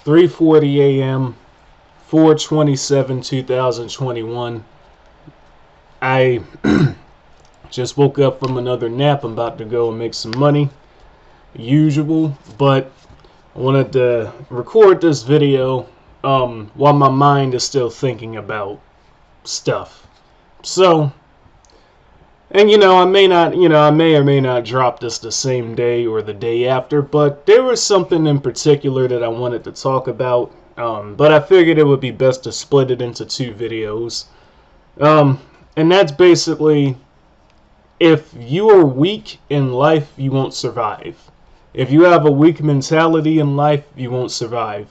3:40 a.m. 4/27/2021. I just woke up from another nap. I'm about to go and make some money, usual, but I wanted to record this video while my mind is still thinking about stuff. So, and I may or may not drop this the same day or the day after, but there was something in particular that I wanted to talk about, but I figured it would be best to split it into two videos. And that's basically, if you are weak in life, you won't survive. If you have a weak mentality in life, you won't survive.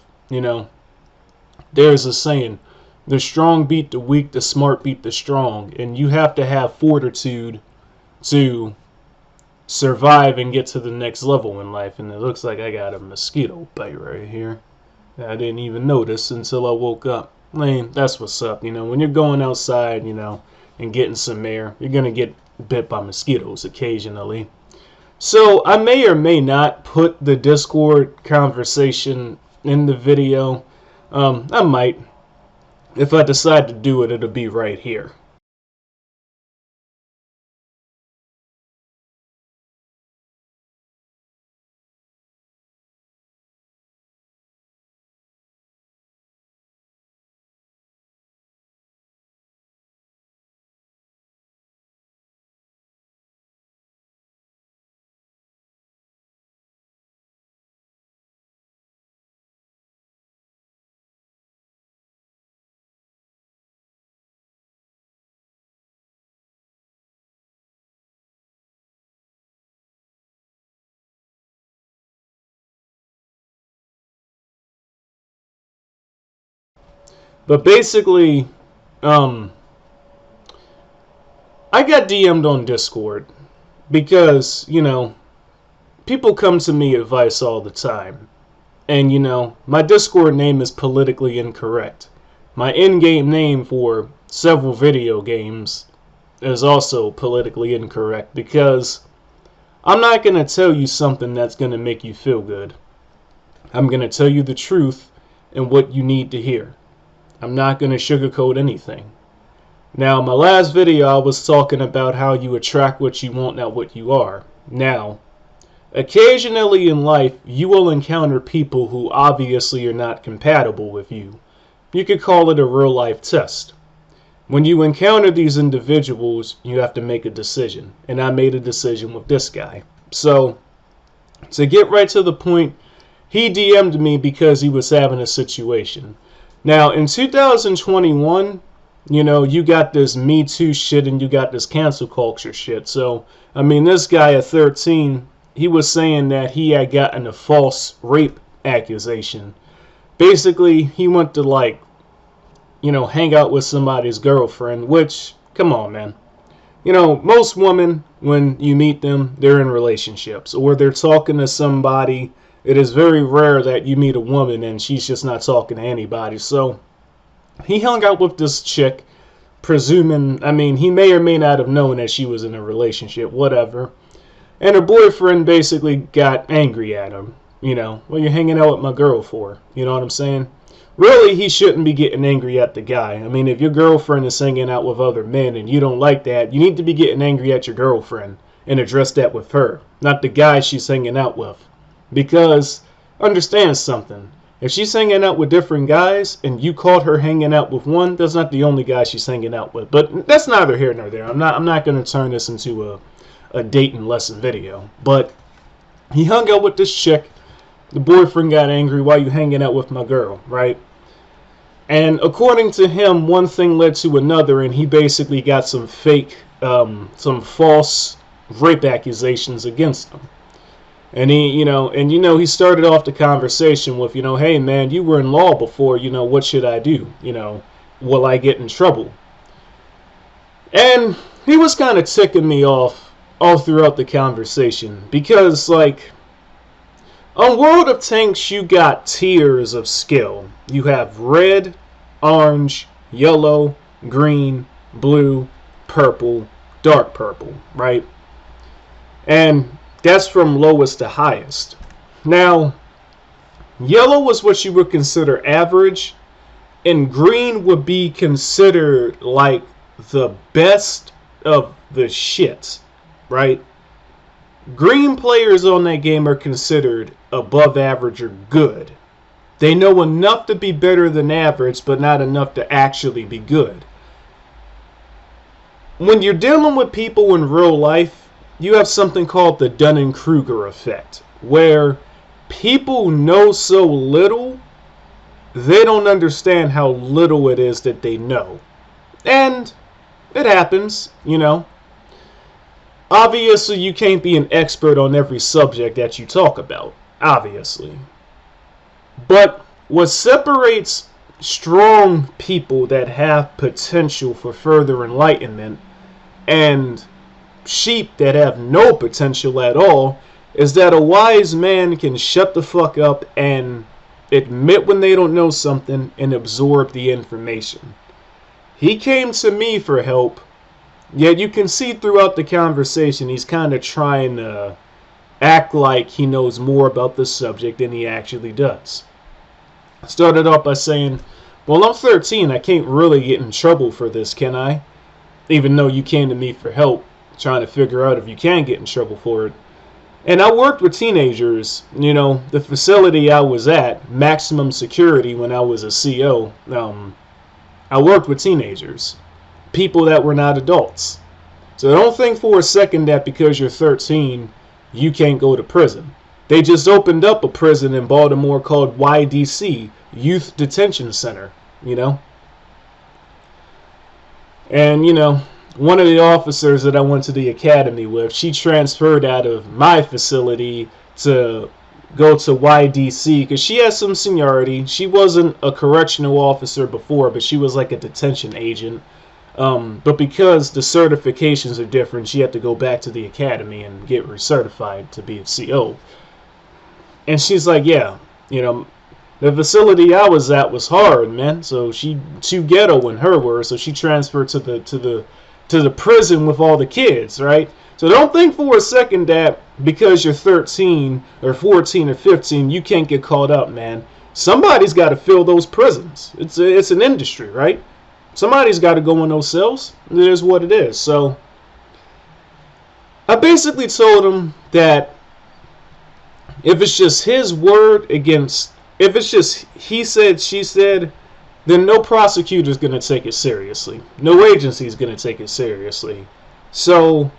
There's a saying, the strong beat the weak, the smart beat the strong. And you have to have fortitude to survive and get to the next level in life. And it looks like I got a mosquito bite right here. I didn't even notice until I woke up. That's what's up. When you're going outside, and getting some air, you're going to get bit by mosquitoes occasionally. So I may or may not put the Discord conversation in the video. I might. If I decide to do it, it'll be right here. But basically, I got DM'd on Discord because, people come to me advice all the time. And, my Discord name is politically incorrect. My in-game name for several video games is also politically incorrect because I'm not going to tell you something that's going to make you feel good. I'm going to tell you the truth and what you need to hear. I'm not going to sugarcoat anything. Now, my last video, I was talking about how you attract what you want, not what you are. Now, occasionally in life, you will encounter people who obviously are not compatible with you. You could call it a real-life test. When you encounter these individuals, you have to make a decision. And I made a decision with this guy. So, to get right to the point, he DM'd me because he was having a situation. Now, in 2021, you got this Me Too shit and you got this cancel culture shit. So, this guy at 13, he was saying that he had gotten a false rape accusation. Basically, he went to, hang out with somebody's girlfriend, which, come on, man. Most women, when you meet them, they're in relationships or they're talking to somebody. It is very rare that you meet a woman and she's just not talking to anybody. So he hung out with this chick, presuming, he may or may not have known that she was in a relationship, whatever. And her boyfriend basically got angry at him. What you're hanging out with my girl for? You know what I'm saying? Really, he shouldn't be getting angry at the guy. If your girlfriend is hanging out with other men and you don't like that, you need to be getting angry at your girlfriend and address that with her, not the guy she's hanging out with. Because, understand something, if she's hanging out with different guys and you caught her hanging out with one, that's not the only guy she's hanging out with. But that's neither here nor there. I'm not going to turn this into a dating lesson video. But he hung out with this chick. The boyfriend got angry, why you hanging out with my girl, right? And according to him, one thing led to another, and he basically got some some false rape accusations against him. And he started off the conversation with, hey man, you were in law before, what should I do? Will I get in trouble? And he was kind of ticking me off all throughout the conversation because, on World of Tanks, you got tiers of skill. You have red, orange, yellow, green, blue, purple, dark purple, right? And that's from lowest to highest. Now, Yellow was what you would consider average, and green would be considered like the best of the shit, right? Green players on that game are considered above average or good. They know enough to be better than average, but not enough to actually be good. When you're dealing with people in real life, you have something called the Dunning-Kruger effect, where people know so little, they don't understand how little it is that they know. And it happens, you know. Obviously, you can't be an expert on every subject that you talk about, obviously. But what separates strong people that have potential for further enlightenment and sheep that have no potential at all is that a wise man can shut the fuck up and admit when they don't know something and absorb the information. He came to me for help, yet you can see throughout the conversation he's kind of trying to act like he knows more about the subject than he actually does. I started off by saying, well, I'm 13, I can't really get in trouble for this, can I? Even though you came to me for help, trying to figure out if you can get in trouble for it. And I worked with teenagers, you know, the facility I was at, maximum security when I was a CO, I worked with teenagers, people that were not adults. So don't think for a second that because you're 13, you can't go to prison. They just opened up a prison in Baltimore called YDC, Youth Detention Center, you know. And, you know, one of the officers that I went to the academy with, she transferred out of my facility to go to YDC because she has some seniority. She wasn't a correctional officer before, but she was like a detention agent. But because the certifications are different, she had to go back to the academy and get recertified to be a CO. And she's like, yeah, you know, the facility I was at was hard, man. So she too ghetto in her words. So she transferred to the prison with all the kids, right? So don't think for a second that because you're 13 or 14 or 15, you can't get caught up, man. Somebody's got to fill those prisons. It's an industry, right? Somebody's got to go in those cells. It is what it is. So I basically told him that if it's just his word against, if it's just he said, she said, then no prosecutor's going to take it seriously. No agency's going to take it seriously. So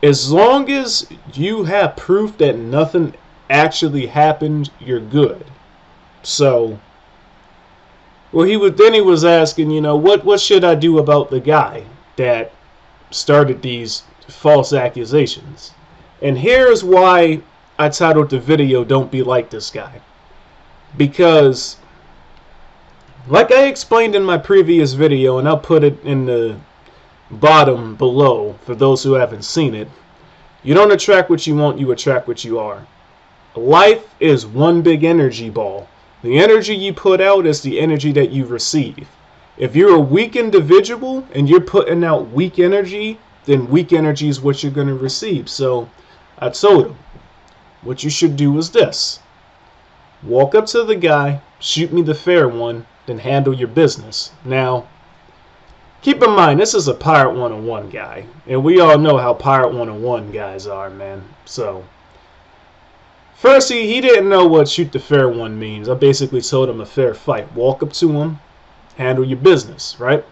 as long as you have proof that nothing actually happened, you're good. So, well, he was asking, you know, what should I do about the guy that started these false accusations? And here's why I titled the video, Don't Be Like This Guy. Because, like I explained in my previous video, and I'll put it in the bottom below for those who haven't seen it, you don't attract what you want, you attract what you are. Life is one big energy ball. The energy you put out is the energy that you receive. If you're a weak individual and you're putting out weak energy, then weak energy is what you're going to receive. So I told him, what you should do is this. Walk up to the guy, shoot me the fair one, then handle your business. Now, keep in mind, this is a Pirate 101 guy. And we all know how Pirate 101 guys are, man. So, first, he didn't know what shoot the fair one means. I basically told him a fair fight. Walk up to him, handle your business, right?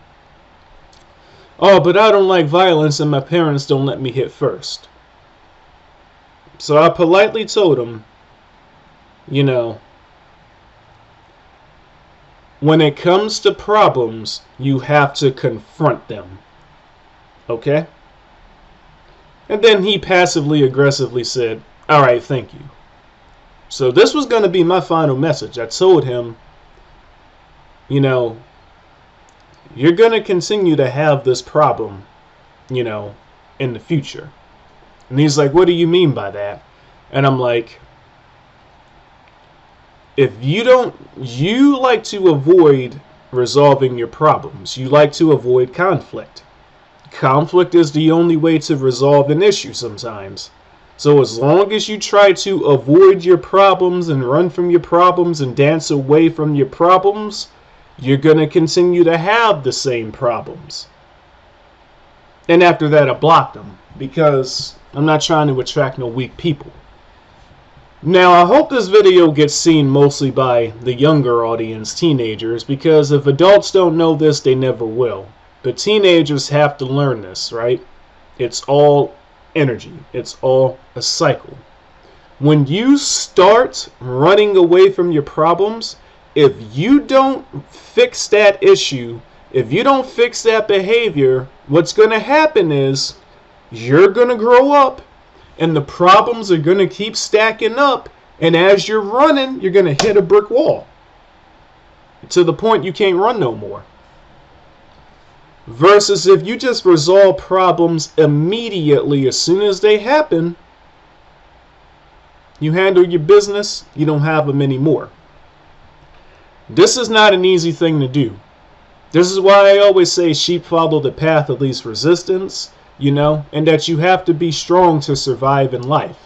Oh, but I don't like violence and my parents don't let me hit first. So I politely told him, you know, when it comes to problems, you have to confront them. Okay? And then he passively aggressively said, all right, thank you. So this was going to be my final message. I told him, you know, you're going to continue to have this problem, you know, in the future. And he's like, what do you mean by that? And I'm like, if you like to avoid resolving your problems. You like to avoid conflict. Conflict is the only way to resolve an issue sometimes. So as long as you try to avoid your problems and run from your problems and dance away from your problems, you're going to continue to have the same problems. And after that, I blocked them because I'm not trying to attract no weak people. Now, I hope this video gets seen mostly by the younger audience, teenagers, because if adults don't know this, they never will. But teenagers have to learn this, right? It's all energy. It's all a cycle. When you start running away from your problems, if you don't fix that issue, if you don't fix that behavior, what's going to happen is you're going to grow up and the problems are going to keep stacking up. And as you're running, you're going to hit a brick wall to the point you can't run no more. Versus if you just resolve problems immediately as soon as they happen, you handle your business, you don't have them anymore. This is not an easy thing to do. This is why I always say sheep follow the path of least resistance, you know, and that you have to be strong to survive in life.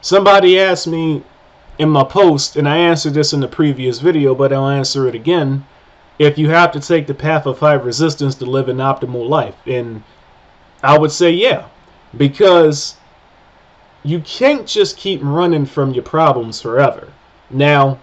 Somebody asked me in my post, and I answered this in the previous video, but I'll answer it again, if you have to take the path of high resistance to live an optimal life. And I would say yeah, because you can't just keep running from your problems forever. Now,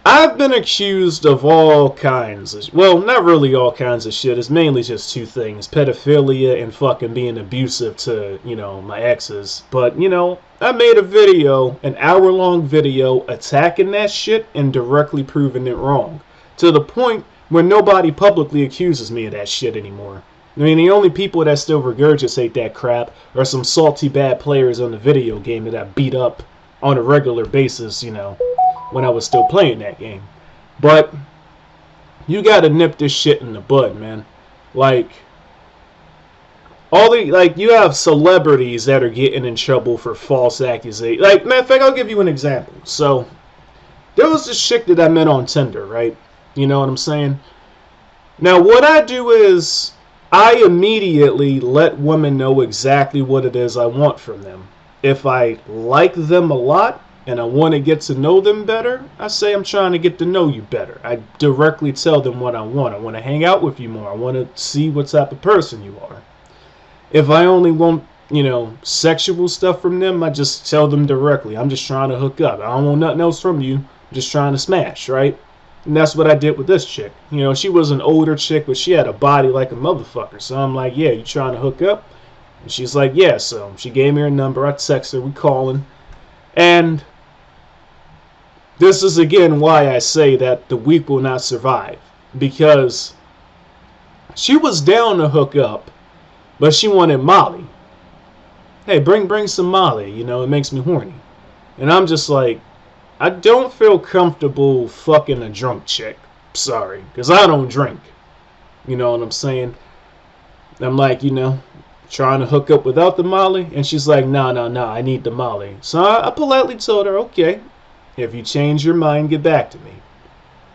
I've been accused of all kinds of, well, not really all kinds of shit. It's mainly just two things: pedophilia and fucking being abusive to, you know, my exes. But, you know, I made a video, an hour-long video, attacking that shit and directly proving it wrong. To the point where nobody publicly accuses me of that shit anymore. I mean, the only people that still regurgitate that crap are some salty bad players on the video game that I beat up on a regular basis, you know, when I was still playing that game. But you gotta nip this shit in the bud, man. Like, you have celebrities that are getting in trouble for false accusations. Like, matter of fact, I'll give you an example. So, there was this chick that I met on Tinder, right? You know what I'm saying? Now, what I do is, I immediately let women know exactly what it is I want from them. If I like them a lot, and I want to get to know them better, I say I'm trying to get to know you better. I directly tell them what I want. I want to hang out with you more. I want to see what type of person you are. If I only want, you know, sexual stuff from them, I just tell them directly. I'm just trying to hook up. I don't want nothing else from you. I'm just trying to smash, right? And that's what I did with this chick. You know, she was an older chick, but she had a body like a motherfucker. So I'm like, yeah, you trying to hook up? And she's like, yeah. So she gave me her number. I text her. We calling. And this is again why I say that the weak will not survive. Because she was down to hook up, but she wanted Molly. Hey, bring some Molly. You know, it makes me horny. And I'm just like, I don't feel comfortable fucking a drunk chick. Sorry, because I don't drink. You know what I'm saying? I'm like, you know, trying to hook up without the Molly. And she's like, no, I need the Molly. So I politely told her, okay, if you change your mind, get back to me.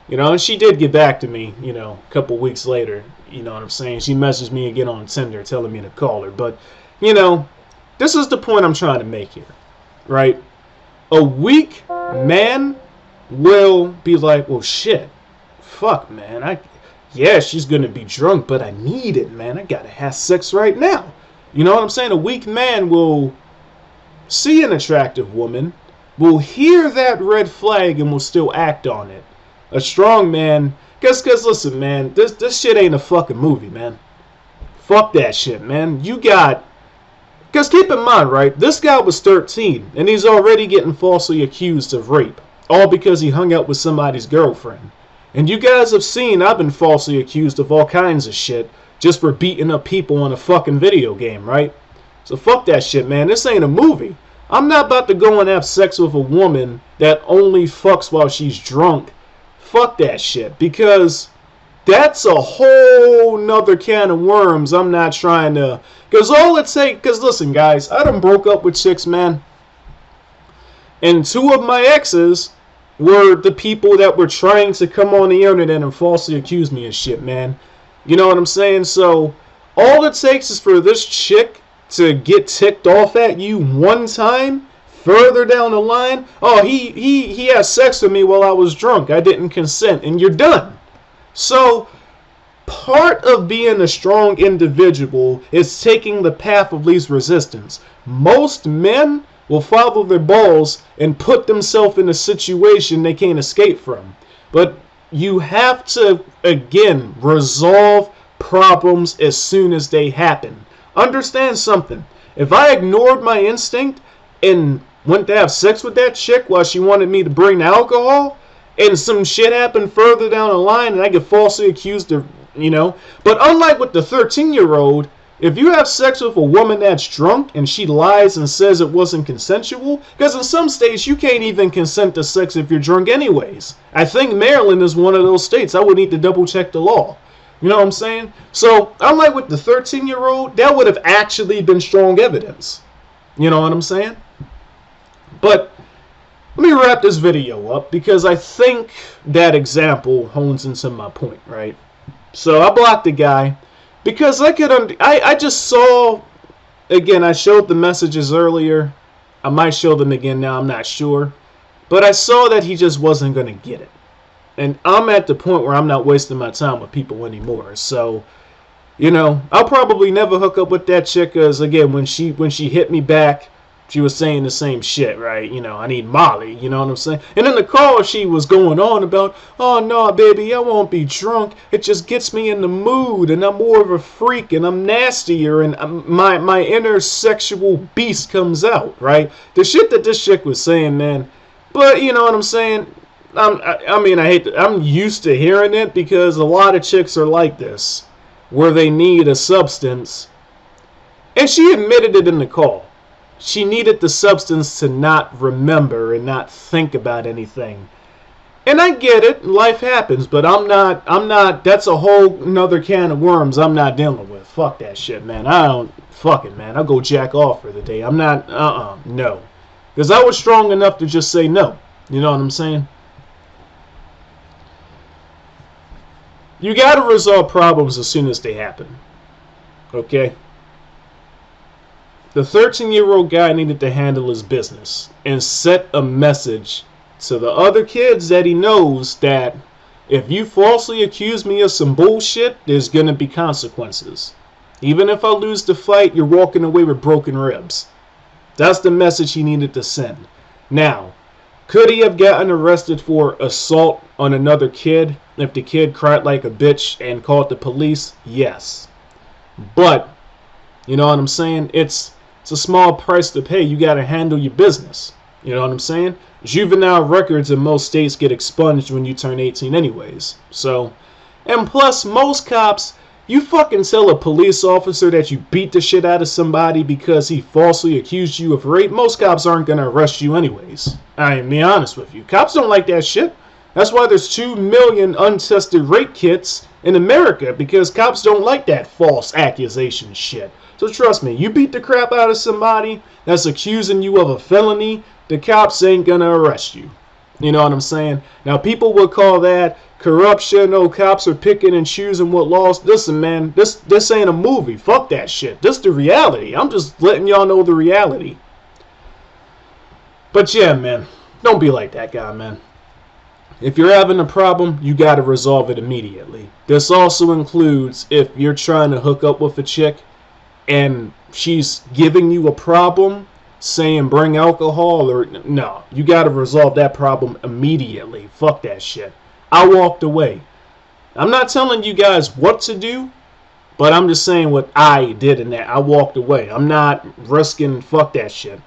You know, and she did get back to me, you know, a couple weeks later. You know what I'm saying? She messaged me again on Tinder telling me to call her. But, you know, this is the point I'm trying to make here, right? A weak man will be like, well, shit, fuck, man. Yeah, she's going to be drunk, but I need it, man. I got to have sex right now. You know what I'm saying? A weak man will see an attractive woman, will hear that red flag, and will still act on it. A strong man, because listen, man, this shit ain't a fucking movie, man. Fuck that shit, man. You got, because keep in mind, right, this guy was 13, and he's already getting falsely accused of rape, all because he hung out with somebody's girlfriend. And you guys have seen I've been falsely accused of all kinds of shit just for beating up people on a fucking video game, right? So fuck that shit, man. This ain't a movie. I'm not about to go and have sex with a woman that only fucks while she's drunk. Fuck that shit, because that's a whole nother can of worms. I'm not trying to, because all it takes, because listen guys, I done broke up with chicks, man, and two of my exes were the people that were trying to come on the internet and falsely accuse me of shit, man. You know what I'm saying? So all it takes is for this chick to get ticked off at you one time further down the line. Oh, he had sex with me while I was drunk. I didn't consent, and you're done. So part of being a strong individual is taking the path of least resistance. Most men will follow their balls and put themselves in a situation they can't escape from. But you have to, again, resolve problems as soon as they happen. Understand something. If I ignored my instinct and went to have sex with that chick while she wanted me to bring the alcohol, and some shit happened further down the line and I get falsely accused of, But unlike with the 13-year-old, if you have sex with a woman that's drunk and she lies and says it wasn't consensual, because in some states you can't even consent to sex if you're drunk anyways. I think Maryland is one of those states. I would need to double check the law. You know what I'm saying? So unlike with the 13-year-old, that would have actually been strong evidence. You know what I'm saying? But let me wrap this video up because I think that example hones into my point, right? So I blocked the guy because I just saw, again, I showed the messages earlier. I might show them again now, I'm not sure. But I saw that he just wasn't going to get it. And I'm at the point where I'm not wasting my time with people anymore. So, I'll probably never hook up with that chick because, again, when she hit me back, she was saying the same shit, right? I need Molly, you know what I'm saying? And in the call, she was going on about, oh, no, baby, I won't be drunk. It just gets me in the mood, and I'm more of a freak, and I'm nastier, and my inner sexual beast comes out, right? The shit that this chick was saying, man. But, you know what I'm saying? I'm used to hearing it because a lot of chicks are like this, where they need a substance. And she admitted it in the call. She needed the substance to not remember and not think about anything. And I get it, life happens, but I'm not, that's a whole nother can of worms I'm not dealing with. Fuck that shit, man. Fuck it, man. I'll go jack off for the day. I'm not, no. Because I was strong enough to just say no. You know what I'm saying? You gotta resolve problems as soon as they happen. Okay? The 13-year-old guy needed to handle his business and set a message to the other kids that he knows that if you falsely accuse me of some bullshit, there's going to be consequences. Even if I lose the fight, you're walking away with broken ribs. That's the message he needed to send. Now, could he have gotten arrested for assault on another kid if the kid cried like a bitch and called the police? Yes. But, you know what I'm saying? It's a small price to pay. You got to handle your business. You know what I'm saying? Juvenile records in most states get expunged when you turn 18 anyways. So, and plus, most cops, you fucking tell a police officer that you beat the shit out of somebody because he falsely accused you of rape, most cops aren't going to arrest you anyways. I'm be honest with you. Cops don't like that shit. That's why there's 2 million untested rape kits in America, because cops don't like that false accusation shit. So trust me, you beat the crap out of somebody that's accusing you of a felony, the cops ain't gonna arrest you. You know what I'm saying? Now people would call that corruption. Oh, cops are picking and choosing what laws. Listen, man, this ain't a movie. Fuck that shit. This the reality. I'm just letting y'all know the reality. But yeah, man, don't be like that guy, man. If you're having a problem, you gotta resolve it immediately. This also includes if you're trying to hook up with a chick and she's giving you a problem, saying bring alcohol, or no, you got to resolve that problem immediately. Fuck that shit. I walked away. I'm not telling you guys what to do, but I'm just saying what I did in that. I walked away. I'm not risking, fuck that shit.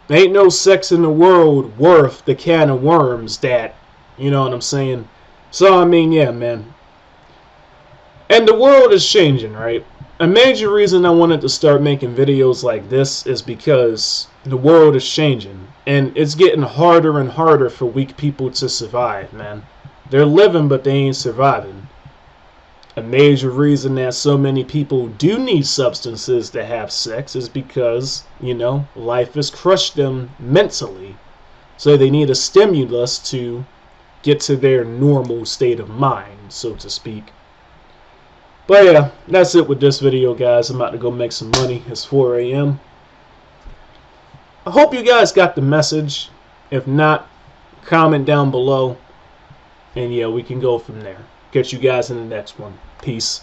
There ain't no sex in the world worth the can of worms that, you know what I'm saying? So, I mean, yeah, man. And the world is changing, right? A major reason I wanted to start making videos like this is because the world is changing. And it's getting harder and harder for weak people to survive, man. They're living, but they ain't surviving. A major reason that so many people do need substances to have sex is because, you know, life has crushed them mentally. So they need a stimulus to get to their normal state of mind, so to speak. But yeah, that's it with this video, guys. I'm about to go make some money. It's 4 a.m. I hope you guys got the message. If not, comment down below. And yeah, we can go from there. Catch you guys in the next one. Peace.